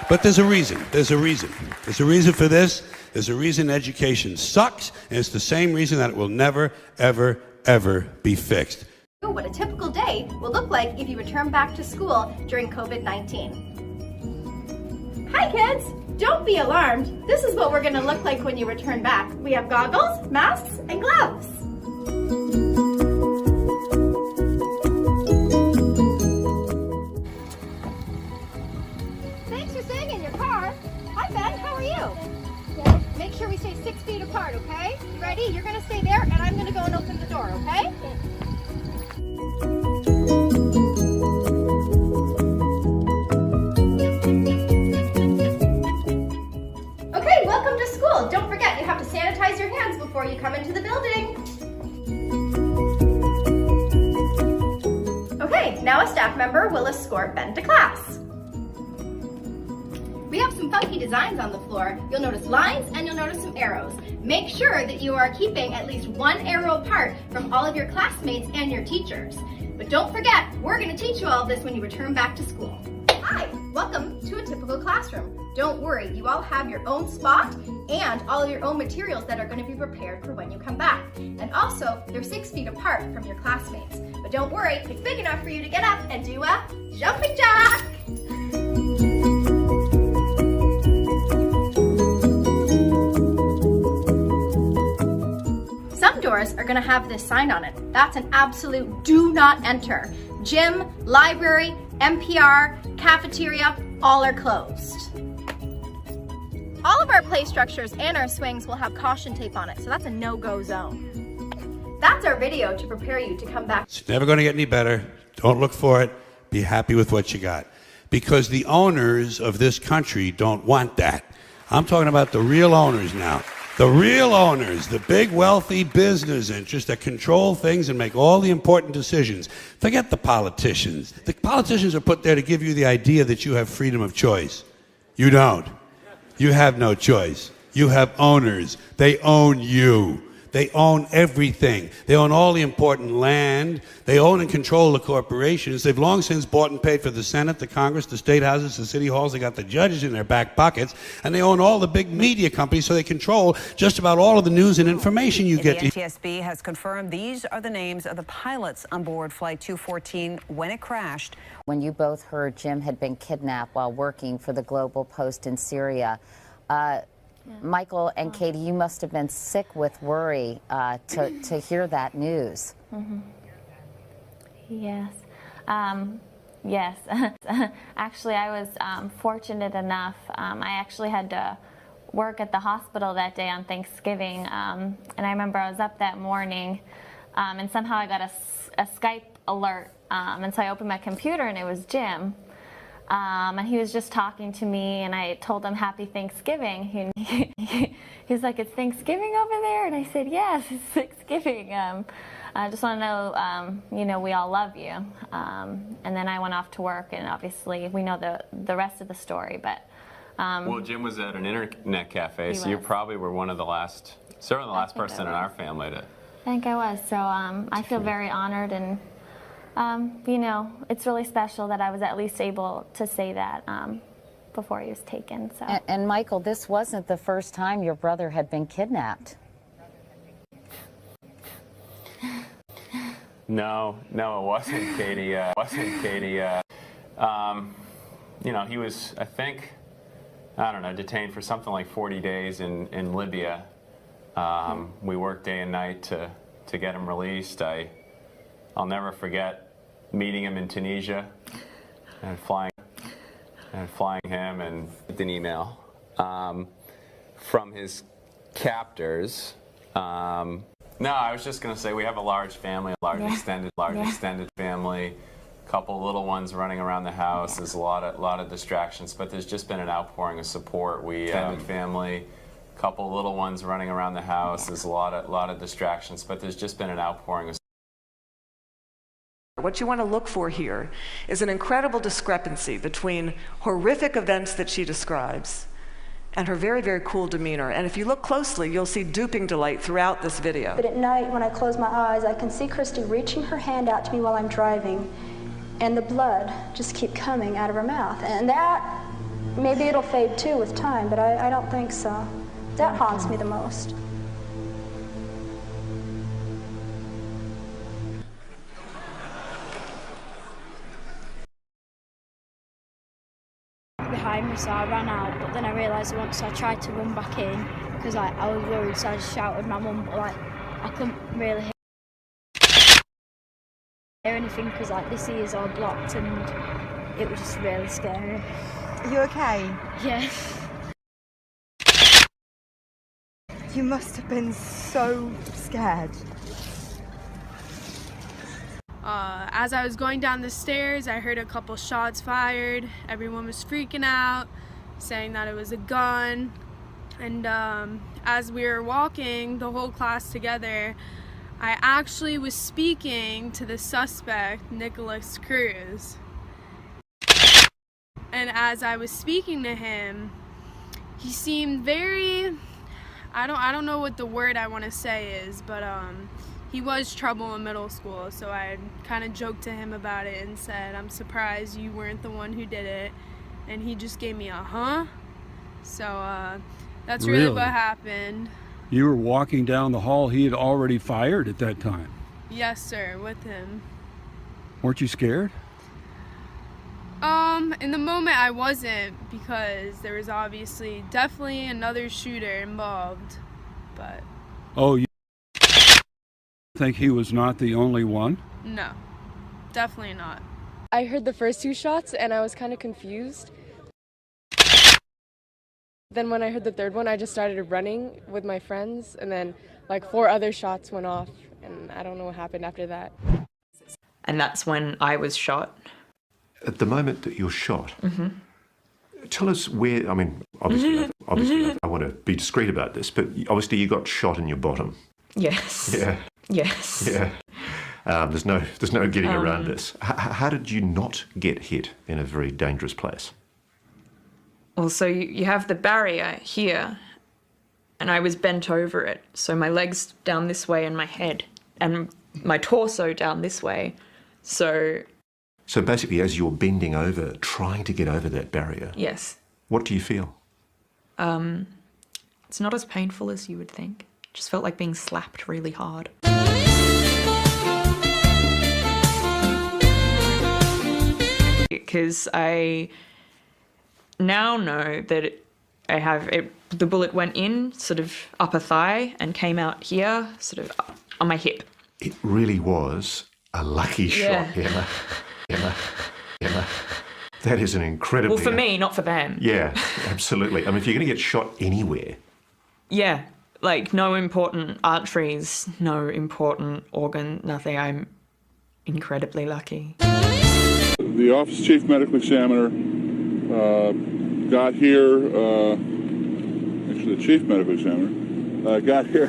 But there's a reason. There's a reason. There's a reason for this. There's a reason education sucks, and it's the same reason that it will never, ever, ever be fixed. What a typical day will look like if you return back to school during COVID-19. Hi kids! Don't be alarmed. This is what we're going to look like when you return back. We have goggles, masks, and gloves. Thanks for staying in your car. Hi Ben, how are you? Good. Make sure we stay 6 feet apart, okay? You ready? You're going to stay there and I'm going to go and open the door, okay? Okay, welcome to school. Don't forget, you have to sanitize your hands before you come into the building. Okay, now a staff member will escort Ben to class. We have some funky designs on the floor. You'll notice lines and you'll notice some arrows. Make sure that you are keeping at least one arrow apart from all of your classmates and your teachers. But don't forget, we're going to teach you all of this when you return back to school. Hi, welcome to a typical classroom. Don't worry, you all have your own spot and all of your own materials that are going to be prepared for when you come back. And also, they're 6 feet apart from your classmates. But don't worry, it's big enough for you to get up and do a jumping jack. Some doors are going to have this sign on it. That's an absolute do not enter. Gym, library, NPR, cafeteria, all are closed. All of our play structures and our swings will have caution tape on it, so that's a no-go zone. That's our video to prepare you to come back. It's never going to get any better. Don't look for it. Be happy with what you got. Because the owners of this country don't want that. I'm talking about the real owners now. The real owners, the big wealthy business interests that control things and make all the important decisions. Forget the politicians. The politicians are put there to give you the idea that you have freedom of choice. You don't. You have no choice. You have owners. They own you. They own everything. They own all the important land. They own and control the corporations. They've long since bought and paid for the Senate, the Congress, the state houses, the city halls. They got the judges in their back pockets. And they own all the big media companies, so they control just about all of the news and information you get. The NTSB has confirmed these are the names of the pilots on board Flight 214 when it crashed. When you both heard Jim had been kidnapped while working for the Global Post in Syria, Michael and Katie, you must have been sick with worry to hear that news. Mm-hmm. Yes. Yes. Actually, I was fortunate enough. I actually had to work at the hospital that day on Thanksgiving, and I remember I was up that morning, and somehow I got a Skype alert, and so I opened my computer, and it was Jim. And he was just talking to me, and I told him Happy Thanksgiving. He's like, "It's Thanksgiving over there?" And I said, "Yes, it's Thanksgiving. I just want to know, we all love you." And then I went off to work, and obviously we know the rest of the story. But well, Jim was at an internet cafe, so you probably were one of the last, certainly the last person in our family to. I think I was. So I feel very honored and. It's really special that I was at least able to say that before he was taken. So. And Michael, this wasn't the first time your brother had been kidnapped. No, it wasn't, Katie. He was, I think, detained for something like 40 days in Libya. We worked day and night to get him released. I'll never forget meeting him in Tunisia and flying him and an email from his captors. No, I was just going to say we have a large family, extended family. A couple little ones running around the house. There's a lot of distractions, but there's just been an outpouring of support. We family. Couple little ones running around the house. There's a lot of distractions, but there's just been an outpouring of. What you want to look for here is an incredible discrepancy between horrific events that she describes and her very, very cool demeanor. And if you look closely, you'll see duping delight throughout this video. But at night, when I close my eyes, I can see Christy reaching her hand out to me while I'm driving, and the blood just keep coming out of her mouth. And that Maybe it'll fade too with time, but I don't think so. That haunts me the most. Behind me, so I ran out, but then I realised once I tried to run back in because I was worried, so I just shouted my mum, but I couldn't really hear anything because the ears all blocked and it was just really scary. Are you okay? Yeah. You must have been so scared. As I was going down the stairs, I heard a couple shots fired. Everyone was freaking out, saying that it was a gun. And as we were walking, the whole class together, I actually was speaking to the suspect, Nicholas Cruz. And as I was speaking to him, he seemed very, I don't know what the word I want to say is, but he was trouble in middle school, so I kind of joked to him about it and said, I'm surprised you weren't the one who did it. And he just gave me a huh? So that's really what happened. You were walking down the hall, he had already fired at that time? Yes, sir, with him. Weren't you scared? In the moment I wasn't, because there was obviously definitely another shooter involved, but... Oh, you think he was not the only one? No, definitely not. I heard the first two shots and I was kind of confused. Then when I heard the third one, I just started running with my friends, and then 4 other shots went off, and I don't know what happened after that. And that's when I was shot. At the moment that you're shot, tell us where, I mean, obviously I want to be discreet about this, but obviously you got shot in your bottom. Yes. Yeah. Yes. Yeah. There's no getting around this. How did you not get hit in a very dangerous place? Well, so you have the barrier here, and I was bent over it. So my legs down this way and my head, and my torso down this way. So basically, as you're bending over, trying to get over that barrier. Yes. What do you feel? It's not as painful as you would think. It just felt like being slapped really hard. Because I now know that the bullet went in sort of upper thigh and came out here, sort of on my hip. It really was a lucky shot, Emma. Emma. That is an incredibly... Well, for me, not for them. Yeah, absolutely. I mean, if you're going to get shot anywhere... Yeah, no important arteries, no important organ, nothing. I'm incredibly lucky. The office chief medical examiner got here, actually the chief medical examiner, got here,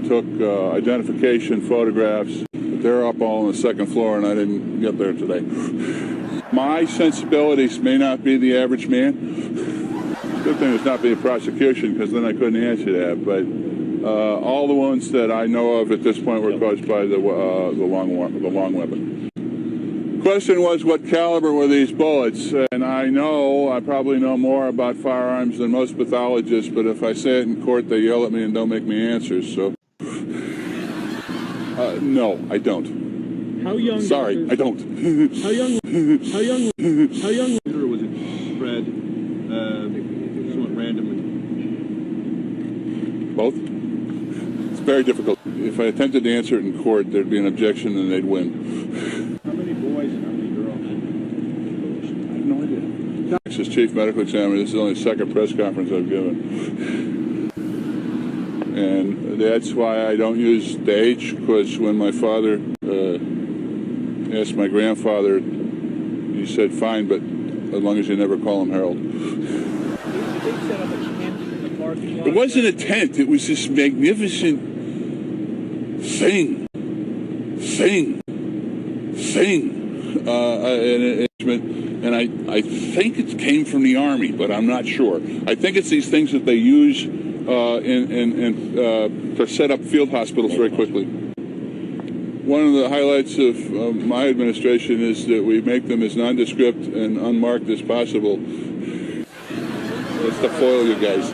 took identification photographs. They're up all on the second floor, and I didn't get there today. My sensibilities may not be the average man. Good thing it's not being prosecution, because then I couldn't answer that. But all the ones that I know of at this point were caused by the long weapon. Question was, what caliber were these bullets? And I probably know more about firearms than most pathologists, but if I say it in court, they yell at me and don't make me answer, so... no, I don't. How young? Sorry, I don't. How young was it spread somewhat randomly? Both? It's very difficult. If I attempted to answer it in court, there'd be an objection and they'd win. How many boys and how many girls? I have no idea. Texas chief medical examiner, this is only the second press conference I've given. And that's why I don't use the age, because when my father asked my grandfather, he said, fine, but as long as you never call him Harold. It wasn't a tent, it was this magnificent thing. And I think it came from the Army, but I'm not sure. I think it's these things that they use to set up field hospitals very quickly. One of the highlights of my administration is that we make them as nondescript and unmarked as possible. That's to foil you guys.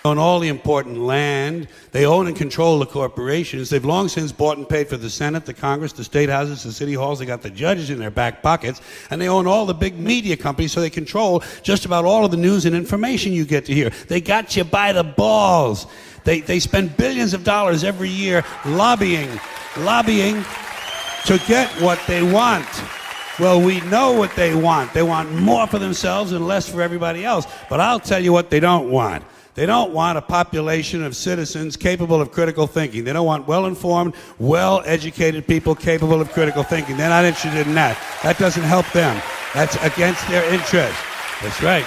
Own all the important land. They own and control the corporations. They've long since bought and paid for the Senate, the Congress, the state houses, the city halls. They got the judges in their back pockets, and they own all the big media companies, so they control just about all of the news and information you get to hear. They got you by the balls. They spend billions of dollars every year lobbying to get what they want. Well, we know what they want. They want more for themselves and less for everybody else. But I'll tell you what they don't want. They don't want a population of citizens capable of critical thinking. They don't want well-informed, well-educated people capable of critical thinking. They're not interested in that. That doesn't help them. That's against their interest. That's right.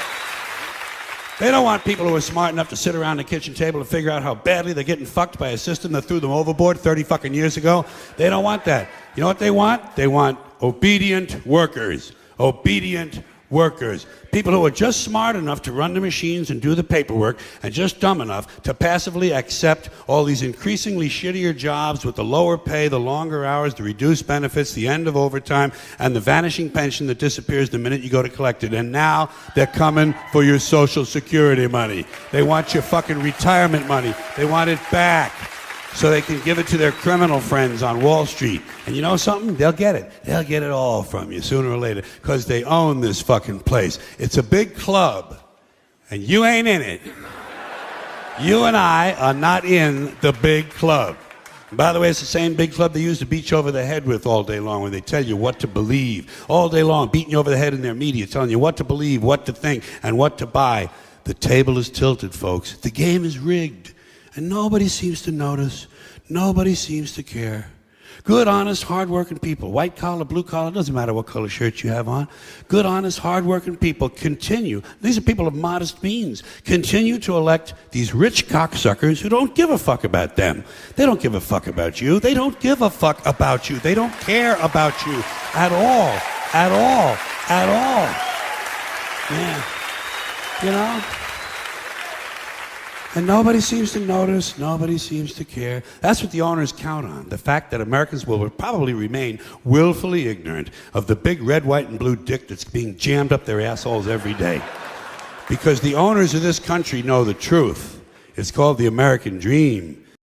They don't want people who are smart enough to sit around the kitchen table and figure out how badly they're getting fucked by a system that threw them overboard 30 fucking years ago. They don't want that. You know what they want? They want obedient workers. Obedient workers. People who are just smart enough to run the machines and do the paperwork, and just dumb enough to passively accept all these increasingly shittier jobs with the lower pay, the longer hours, the reduced benefits, the end of overtime, and the vanishing pension that disappears the minute you go to collect it. And now they're coming for your Social Security money. They want your fucking retirement money. They want it back, so they can give it to their criminal friends on Wall Street. And you know something? They'll get it. They'll get it all from you sooner or later, because they own this fucking place. It's a big club, and you ain't in it. You and I are not in the big club. And by the way, it's the same big club they use to beat you over the head with all day long, when they tell you what to believe. All day long, beating you over the head in their media, telling you what to believe, what to think, and what to buy. The table is tilted, folks. The game is rigged. And nobody seems to notice. Nobody seems to care. Good, honest, hard-working people, white collar, blue collar, doesn't matter what color shirt you have on. Good, honest, hard-working people continue. These are people of modest means. Continue to elect these rich cocksuckers who don't give a fuck about them. They don't give a fuck about you. They don't give a fuck about you. They don't care about you at all. At all. At all. Yeah. You know? And nobody seems to notice, nobody seems to care. That's what the owners count on, the fact that Americans will probably remain willfully ignorant of the big red, white, and blue dick that's being jammed up their assholes every day. Because the owners of this country know the truth. It's called the American dream.